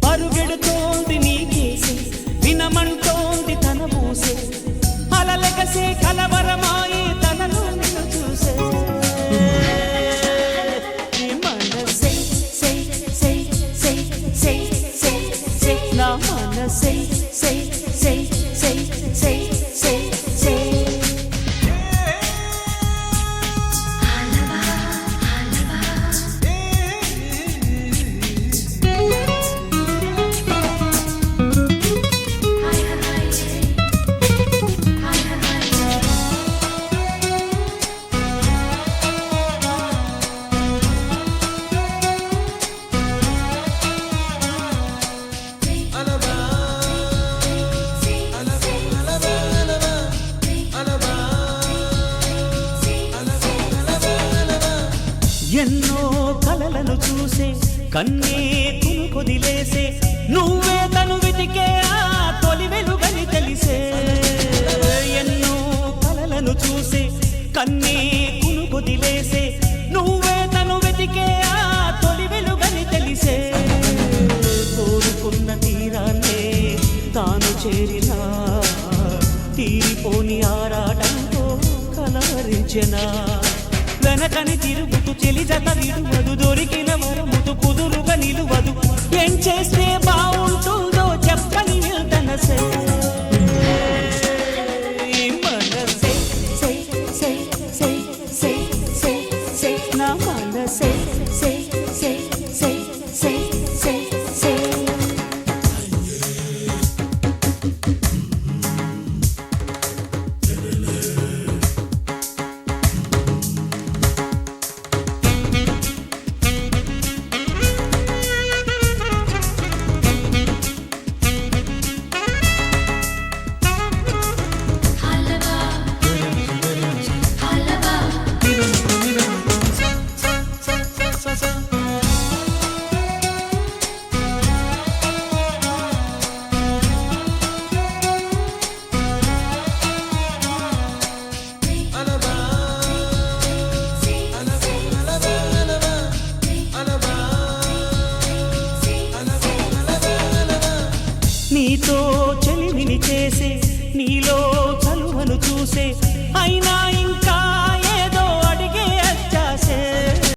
పరుగెడుతోంది నీకేసి వినమంటోంది తన మూసే అలలెగసే కలవరమాయి తనలో నిన్ను చూసే మనసే నా మనసే ఎన్నో కలలను చూసే కన్నే కొదిలేసే నువ్వే తను వెతికే ఆ తొలి వెలుగని తెలిసే ఎన్నో కలలను చూసే కన్నే కొదిలేసే నువ్వే తను వెతికే ఆ తొలి వెలుగని తెలిసే కోరుకున్న తీరాన్నే తాను చేరినా తీరిపోని ఆరాటంతో కలవరించెనా వెనకని తిరుగుతూ చెలి జత విడువదు దొరికిన వరముతు కుదురుగా నిలువదు ఏం చేస్తే బాగుంటుందో చెప్పని తనసే మనసే నా మనసే నీతో చెలిమిని చేసే నీలో